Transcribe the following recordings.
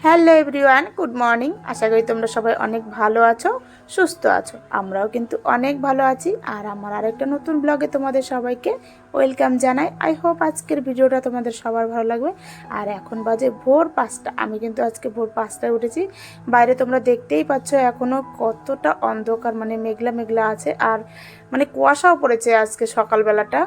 Hello everyone, good morning. আশা করি তোমরা সবাই অনেক ভালো আছো, সুস্থ আছো। আমরাও কিন্তু অনেক ভালো আছি। আর আমার আরেকটা নতুন ব্লগে তোমাদের সবাইকে ওয়েলকাম জানাই। আই হোপ আজকের ভিডিওটা তোমাদের সবার ভালো লাগবে। আর এখন বাজে ভোর 5টা। আমি কিন্তু আজকে ভোর 5টায় উঠেছি। বাইরে তোমরা দেখতেই পাচ্ছ এখনও কতটা অন্ধকার, মানে মেঘলা মেঘলা আছে। আর মানে কুয়াশাও পড়েছে আজকে সকালবেলাটা।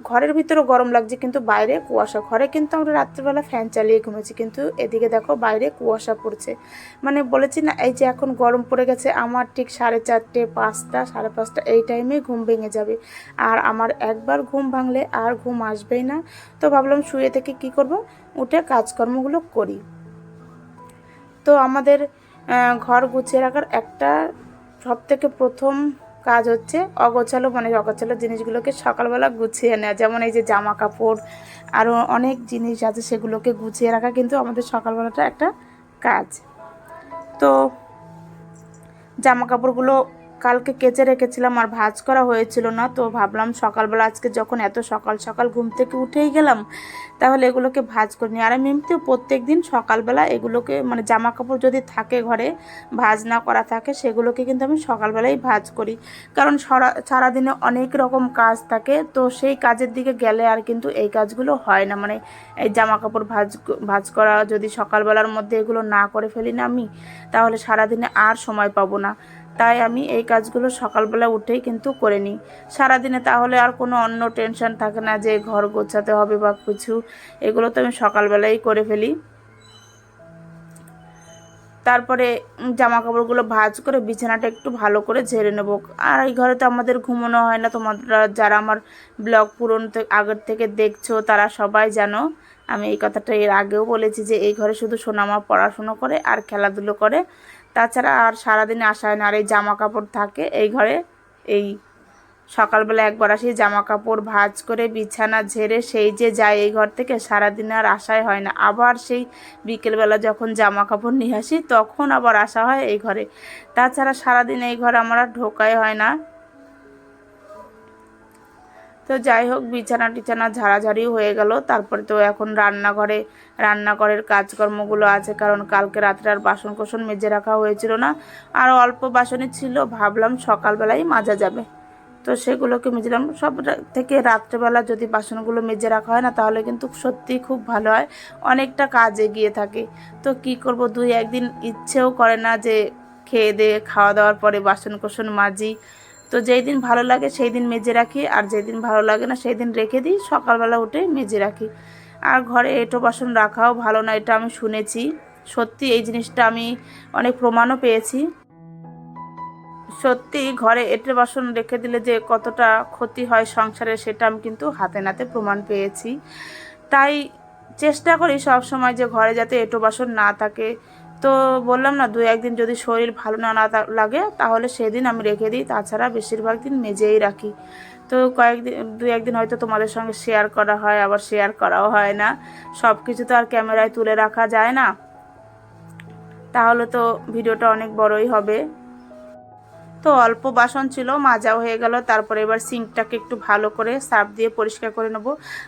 ঘরের ভিতরে গরম লাগছে, কিন্তু বাইরে কুয়াশা। ঘরে কিন্তু আমরা রাত্রিবেলা ফ্যান চালিয়ে ঘুমেছি, কিন্তু এদিকে দেখো বাইরে কুয়াশা পড়ছে। মানে বলেছি না, এই যে এখন গরম পড়ে গেছে, আমার ঠিক 4:30, 5টা, 5:30 এই টাইমে ঘুম ভেঙে যাবে। আর আমার একবার ঘুম ভাঙলে আর ঘুম আসবেই না। তো ভাবলাম শুয়ে থেকে কি করব, উঠে কাজকর্মগুলো করি। তো আমাদের ঘর গুছিয়ে রাখার একটা সবথেকে প্রথম কাজ হচ্ছে অগোছালো জিনিসগুলোকে সকালবেলা গুছিয়ে নেওয়া। যেমন এই যে জামা কাপড়, আরও অনেক জিনিস আছে, সেগুলোকে গুছিয়ে রাখা কিন্তু আমাদের সকালবেলাটা একটা কাজ। তো জামা কাপড়গুলো কালকে কেচে রেখেছিলাম, আর ভাঁজ করা হয়েছিল না। তো ভাবলাম সকালবেলা আজকে যখন এত সকাল সকাল ঘুম থেকে উঠেই গেলাম, তাহলে এগুলোকে ভাঁজ করে নিই। আর আমি এমনিতেও প্রত্যেক দিন সকালবেলা এগুলোকে, মানে জামা কাপড় যদি থাকে ঘরে ভাঁজ না করা থাকে, সেগুলোকে কিন্তু আমি সকালবেলাই ভাঁজ করি। কারণ সারাদিনে অনেক রকম কাজ থাকে, তো সেই কাজের দিকে গেলে আর কিন্তু এই কাজগুলো হয় না। মানে এই জামা কাপড় ভাঁজ করা যদি সকালবেলার মধ্যে এগুলো না করে ফেলি না আমি, তাহলে সারাদিনে আর সময় পাবো না। তাই আমি এই কাজগুলো সকালবেলা উঠেই কিন্তু করে নিই সারাদিনে। তাহলে আর কোনো অন্য টেনশন থাকে না যে ঘর গোছাতে হবে বা কিছু। এগুলো তো আমি সকালবেলাই করে ফেলি। তারপরে জামা কাপড়গুলো ভাঁজ করে বিছানাটা একটু ভালো করে ঝেড়ে নেব। আর এই ঘরে তো আমাদের ঘুমানো হয় না। তোমরা যারা আমার ব্লগ আগের থেকে দেখছো তারা সবাই জানো। আমি এই কথাটা এর আগেও বলেছি যে এই ঘরে শুধু সোনামা পড়াশুনো করে আর খেলাধুলো করে, তাছাড়া আর সারাদিনে আসা হয় না। আর এই জামা কাপড় থাকে এই ঘরে। এই সকালবেলা একবার আসি, জামা কাপড় ভাঁজ করে বিছানা ঝেড়ে সেই যে যায় এই ঘর থেকে, সারাদিনে আর আসাই হয় না। আবার সেই বিকেলবেলা যখন জামা কাপড় নিয়ে আসি তখন আবার আসা হয় এই ঘরে। তাছাড়া সারাদিন এই ঘরে আমার আর ঢোকাই হয় না। তো যাই হোক, বিছানা টিছানা ঝাড়াঝাড়িও হয়ে গেল। তারপরে তো এখন রান্নাঘরের কাজকর্মগুলো আছে, কারণ কালকে রাত্রে আর বাসন কোসন মেজে রাখা হয়েছিল না। আর অল্প বাসনই ছিল, ভাবলাম সকালবেলাই মাজা যাবে। তো সেগুলোকে মেজেলাম। সব থেকে রাত্রেবেলা যদি বাসনগুলো মেজে রাখা হয় না, তাহলে কিন্তু সত্যিই খুব ভালো হয়, অনেকটা কাজ এগিয়ে থাকে। তো কি করব, 2-1 দিন ইচ্ছেও করে না যে খেয়ে দিয়ে খাওয়া দাওয়ার পরে বাসন কোসন মাজি। তো যেই দিন ভালো লাগে সেই দিন মেজে রাখি, আর যেদিন ভালো লাগে না সেই দিন রেখে দিই, সকালবেলা উঠে মেজে রাখি। আর ঘরে এঁটো বাসন রাখাও ভালো না, এটা আমি শুনেছি। সত্যি এই জিনিসটা আমি অনেক প্রমাণও পেয়েছি। সত্যি ঘরে এঁটো বাসন রেখে দিলে যে কতটা ক্ষতি হয় সংসারে, সেটা আমি কিন্তু হাতে নাতে প্রমাণ পেয়েছি। তাই চেষ্টা করি সব সময় যে ঘরে যাতে এঁটো বাসন না থাকে। তো বললাম না, 2-1 দিন যদি শরীর ভালো না লাগে তাহলে সেদিন আমি রেখে দিই, তাছাড়া বেশিরভাগ দিন মেজেই রাখি। তো 2-1 দিন হয়তো তোমাদের সঙ্গে শেয়ার করা হয়, আবার শেয়ার করাও হয় না। সব কিছু তো আর ক্যামেরায় তুলে রাখা যায় না, তাহলে তো ভিডিওটা অনেক বড়ই হবে। তো অল্প বাসন ছিল, মাজাও হয়ে গেল। তারপরে এবার সিঙ্কটাকে একটু ভালো করে সার্ফ দিয়ে পরিষ্কার করে নেব।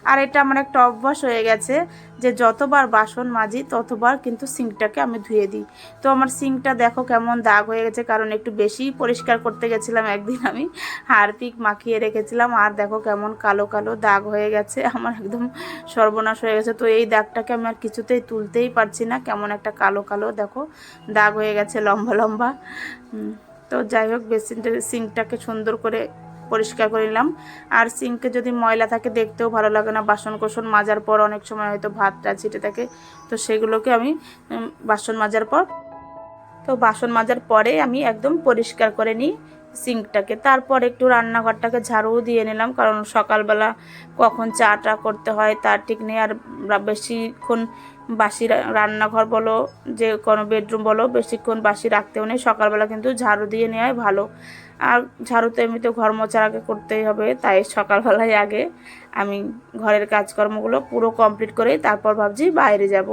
আর এটা আমার একটা অভ্যাস হয়ে গেছে যে যতবার বাসন মাজি ততবার কিন্তু সিঙ্কটাকে আমি ধুয়ে দিই। তো আমার সিঙ্কটা দেখো কেমন দাগ হয়ে গেছে, কারণ একটু বেশি পরিষ্কার করতে গেছিলাম একদিন, আমি হারপিক মাখিয়ে রেখেছিলাম। আর দেখো কেমন কালো কালো দাগ হয়ে গেছে, আমার একদম সর্বনাশ হয়ে গেছে। তো এই দাগটাকে আমি আর কিছুতেই তুলতেই পারছি না, কেমন একটা কালো কালো দেখো দাগ হয়ে গেছে, লম্বা লম্বা। তো যাই হোক, সিঙ্কটাকে সুন্দর করে পরিষ্কার করে নিলাম। আর সিঙ্কে যদি ময়লা থাকে দেখতেও ভালো লাগে না। বাসন কোসন মাজার পর অনেক সময় হয়তো ভাতটা ছিটে থাকে, তো সেগুলোকে আমি বাসন মাজার পরে আমি একদম পরিষ্কার করে নিই সিঙ্কটাকে। তারপর একটু রান্নাঘরটাকে ঝাড়ু দিয়ে নিলাম, কারণ সকালবেলা কখন চাটা করতে হয় তার ঠিক নেই। আর বেশিক্ষণ বাসি রান্নাঘর বলো, যে কোনো বেডরুম বলো, বেশিক্ষণ বাসি রাখতেও নেই। সকালবেলা কিন্তু ঝাড়ু দিয়ে নেওয়াই ভালো। আর ঝাড়ু তো এমনিতে ঘর মোছার আগে করতেই হবে, তাই সকালবেলায় আগে আমি ঘরের কাজকর্মগুলো পুরো কমপ্লিট করে তারপর ভাবছি বাইরে যাব।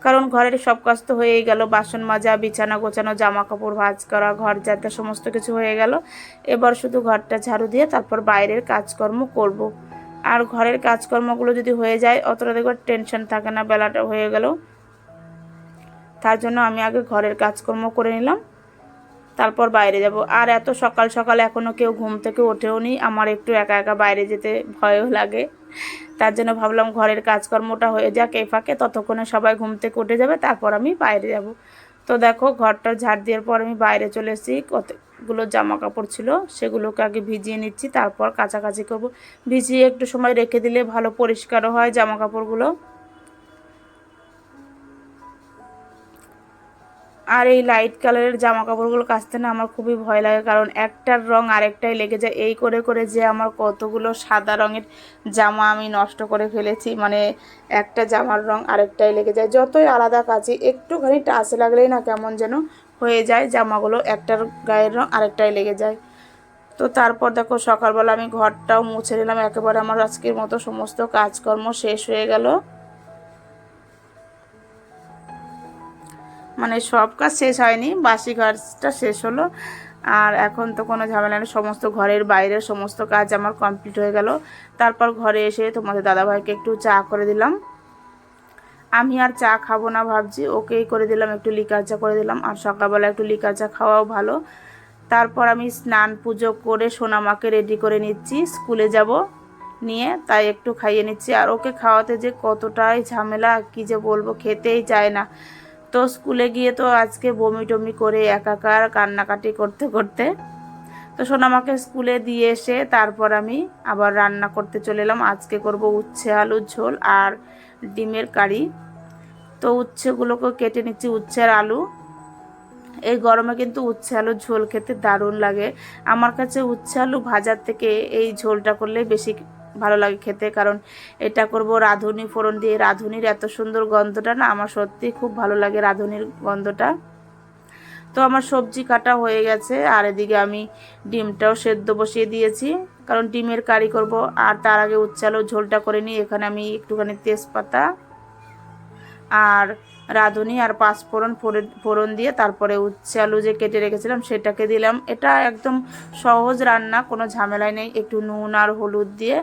কারণ ঘরের সব কাজ তো হয়েই গেল, বাসন মাজা, বিছানা গোছানো, জামা কাপড় ভাঁজ করা, ঘর ঝাড়টা, সমস্ত কিছু হয়ে গেল। এবার শুধু ঘরটা ঝাড়ু দিয়ে তারপর বাইরের কাজকর্ম করব। আর ঘরের কাজকর্মগুলো যদি হয়ে যায় অতটা দেখবার টেনশন থাকে না, বেলাটা হয়ে গেল। তার জন্য আমি আগে ঘরের কাজকর্ম করে নিলাম, তারপর বাইরে যাব। আর এত সকাল সকাল এখনও কেউ ঘুম থেকে ওঠেও নি, আমার একটু একা একা বাইরে যেতে ভয়ও লাগে। তার জন্য ভাবলাম ঘরের কাজকর্মটা হয়ে যাক এই ফাঁকে, ততক্ষণে সবাই ঘুম থেকে উঠে যাবে, তারপর আমি বাইরে যাব। তো দেখো ঘরটা ঝাড় দেওয়ার পর আমি বাইরে চলে এসেছি। কতগুলো জামা কাপড় ছিল সেগুলোকে আগে ভিজিয়ে নিচ্ছি, তারপর কাচাকাচি করব। ভিজিয়ে একটু সময় রেখে দিলে ভালো পরিষ্কারও হয় জামা কাপড়গুলো। আর এই লাইট কালারের জামা কাপড়গুলো কাচতে না আমার খুবই ভয় লাগে, কারণ একটার রং আরেকটাই লেগে যায়। এই করে করে যে আমার কতগুলো সাদা রঙের জামা আমি নষ্ট করে ফেলেছি, মানে একটা জামার রং আরেকটাই লেগে যায়। যতই আলাদা কাচি একটুখানি টাচ লাগলেই না কেমন যেন হয়ে যায় জামাগুলো, একটার গায়ের রং আরেকটাই লেগে যায়। তো তারপর দেখো সকালবেলা আমি ঘরটাও মুছে নিলাম একেবারে, আমার আজকের মতো সমস্ত কাজকর্ম শেষ হয়ে গেল, মানে সব কাজ শেষ হয়নি, বাসি কাজটা শেষ হলো। আর এখন তো কোনো ঝামেলা নেই, সমস্ত ঘরের বাইরের সমস্ত কাজ আমার কমপ্লিট হয়ে গেল। তারপর ঘরে এসে তোমাদের দাদাভাইকে একটু চা করে দিলাম। আমি আর চা খাবো না ভাবছি, ওকেই করে দিলাম, একটু লিকার চা করে দিলাম। আর সকালবেলা একটু লিকার চা খাওয়াও ভালো। তারপর আমি স্নান পুজো করে সোনামাকে রেডি করে নিচ্ছি, স্কুলে যাব নিয়ে, তাই একটু খাইয়ে নিচ্ছি। আর ওকে খাওয়াতে যে কতটাই ঝামেলা কি যে বলবো, খেতেই চায় না। তো স্কুলে গিয়ে তো আজকে বমি টমি করে একাকার কান্নাকাটি করতে করতে, তো সোনামাকে স্কুলে দিয়ে এসে তারপর আমি আবার রান্না করতে চলে এলাম। আজকে করব উচ্ছে আলুর ঝোল আর ডিমের কারি। তো উচ্ছেগুলোকে কেটে নিচ্ছি, উচ্ছে আর আলু। এই গরমে কিন্তু উচ্ছে আলুর ঝোল খেতে দারুণ লাগে। আমার কাছে উচ্ছে আলু ভাজার থেকে এই ঝোলটা করলে বেশি ভালো লাগে খেতে, কারণ এটা করব রাঁধুনি ফোড়ন দিয়ে। রাঁধুনির এত সুন্দর গন্ধটা না আমার সত্যি খুব ভালো লাগে, রাঁধুনির গন্ধটা। তো আমার সবজি কাটা হয়ে গেছে, আর এদিকে আমি ডিমটাও সেদ্ধ বসিয়ে দিয়েছি, কারণ ডিমের কারি করব। আর তার আগে উচ্ছে আলুর ঝোলটা করে নিই। এখানে আমি একটুখানি তেজপাতা আর রাঁধুনি আর পাঁচফোড়ন ফোড়ন দিয়ে তারপরে উচ্ছে আলু যে কেটে রেখেছিলাম সেটাকে দিলাম। এটা একদম সহজ রান্না, কোনো ঝামেলাই নেই। একটু নুন আর হলুদ দিয়ে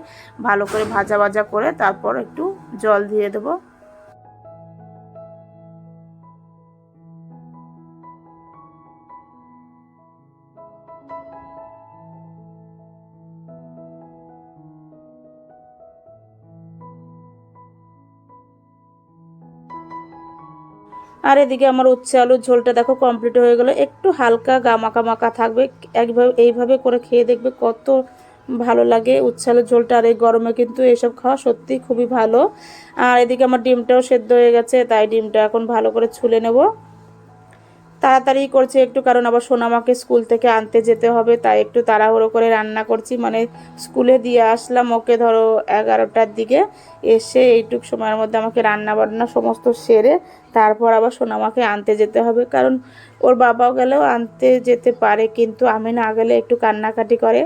ভালো করে ভাজা ভাজা করে তারপর একটু জল দিয়ে দেবো। আর এদিকে আমার উচ্ছে আলুর ঝোলটা দেখো কমপ্লিট হয়ে গেল। একটু হালকা মাখা মাখা থাকবে, এইভাবে করে খেয়ে দেখবে কত ভালো লাগে উচ্ছে আলুর ঝোলটা। আর এই গরমে কিন্তু এসব খাওয়া সত্যিই খুবই ভালো। আর এদিকে আমার ডিমটাও সেদ্ধ হয়ে গেছে, তাই ডিমটা এখন ভালো করে ছুলে নেব। তাড়াতাড়ি করছি একটু, কারণ আবার সোনামাকে স্কুল থেকে আনতে যেতে হবে, তাই একটু তাড়াহুড়ো করে রান্না করছি। মানে স্কুলে দিয়ে আসলাম ওকে ধরো 11টার দিকে, এসে এইটুক সময়ের মধ্যে আমাকে রান্না বান্না সমস্ত সেরে তারপর আবার সোনামাকে আনতে যেতে হবে। কারণ ওর বাবাও গেলেও আনতে যেতে পারে, কিন্তু আমি না গেলে একটু কান্নাকাটি করে,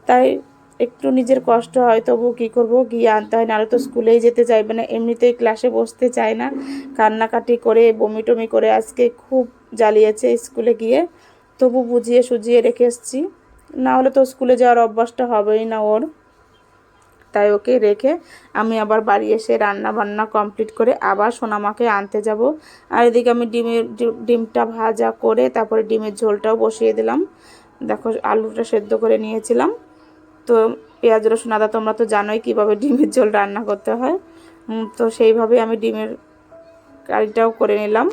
তাই একটু নিজের কষ্ট হয়, তবু কী করব, গিয়ে আনতে হয়, নাহলে তো স্কুলেই যেতে চাইবে না, এমনিতেই ক্লাসে বসতে চায় না, কান্নাকাটি করে বমি টমি করে আজকে খুব জ্বালিয়েছে স্কুলে গিয়ে। তবু বুঝিয়ে সুজিয়ে রেখে এসেছি, না হলে তো স্কুলে যাওয়ার অভ্যাসটা হবেই না ওর। তাই ওকে রেখে আমি আবার বাড়ি এসে রান্না বান্না কমপ্লিট করে আবার সোনামাকে আনতে যাব। আর এদিকে আমি ডিমটা ভাজা করে তারপরে ডিমের ঝোলটাও বসিয়ে দিলাম। দেখো আলুটা সেদ্ধ করে নিয়েছিলাম। তো পেঁয়াজ রসুন আদা তোমরা তো জানোই কীভাবে ডিমের ঝোল রান্না করতে হয়, তো সেইভাবে আমি ডিমের কারিটাও করে নিলাম।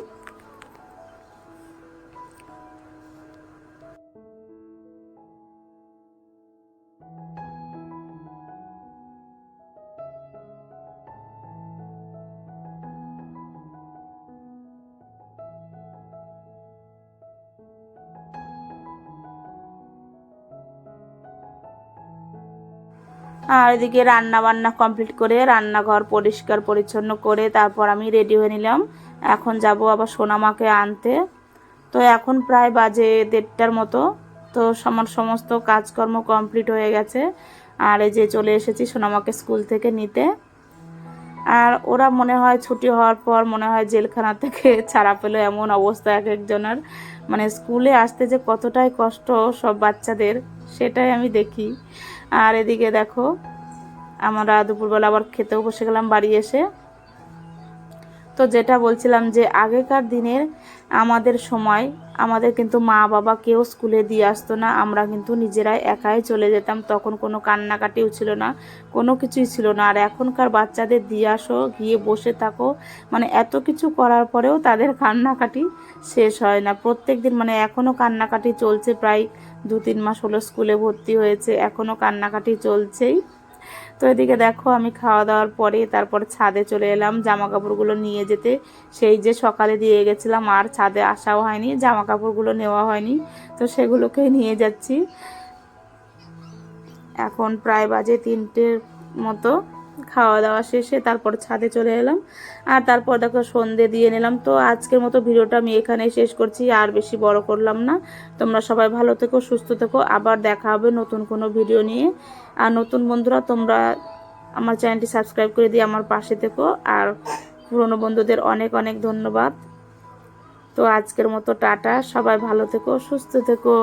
আর এদিকে রান্না বান্না কমপ্লিট করে রান্নাঘর পরিষ্কার পরিচ্ছন্ন করে তারপর আমি রেডি হয়ে নিলাম। এখন যাব আবার সোনামাকে আনতে। তো এখন প্রায় বাজে 1:30টার মতো। তো আমার সমস্ত কাজকর্ম কমপ্লিট হয়ে গেছে। আর এই যে চলে এসেছি সোনামাকে স্কুল থেকে নিতে। আর ওরা মনে হয় ছুটি হওয়ার পর মনে হয় জেলখানা থেকে ছাড়া পেলো, এমন অবস্থা এক একজনের। মানে স্কুলে আসতে যে কতটাই কষ্ট সব বাচ্চাদের, সেটাই আমি দেখি। আর এদিকে দেখো আমরা দুপুরবেলা আবার খেতেও বসে গেলাম বাড়ি এসে। তো যেটা বলছিলাম যে আগেকার দিনের আমাদের সময় আমাদের কিন্তু মা বাবা কেউ স্কুলে দিয়ে আসতো না, আমরা কিন্তু নিজেরাই একাই চলে যেতাম। তখন কোনো কান্নাকাটিও ছিল না, কোনো কিছুই ছিল না। আর এখনকার বাচ্চাদের দিয়ে আসো, গিয়ে বসে থাকো, মানে এত কিছু করার পরেও তাদের কান্নাকাটি শেষ হয় না। প্রত্যেক দিন মানে এখনও কান্নাকাটি চলছে, প্রায় 2-3 মাস হলো স্কুলে ভর্তি হয়েছে, এখনও কান্নাকাটি চলছেই। তো এদিকে দেখো আমি খাওয়া দাওয়ার পরে তারপর ছাদে চলে এলাম জামা কাপড়গুলো নিয়ে যেতে। সেই যে সকালে দিয়ে গেছিলাম, আর ছাদে আসাও হয়নি, জামা কাপড়গুলো নেওয়া হয়নি, তো সেগুলোকেই নিয়ে যাচ্ছি। এখন প্রায় বাজে 3টের মতো। খাওয়া দাওয়া শেষে তারপর ছাদে চলে এলাম, আর তারপর দেখো সন্ধে দিয়ে নিলাম। তো আজকের মতো ভিডিওটা আমি এখানেই শেষ করছি, আর বেশি বড় করলাম না। তোমরা সবাই ভালো থেকো, সুস্থ থেকো, আবার দেখা হবে নতুন কোনো ভিডিও নিয়ে। আর নতুন বন্ধুরা তোমরা আমার চ্যানেলটি সাবস্ক্রাইব করে দিয়ে আমার পাশে থেকো, আর পুরনো বন্ধুদের অনেক অনেক ধন্যবাদ। তো আজকের মতো টাটা, সবাই ভালো থেকো, সুস্থ থেকো।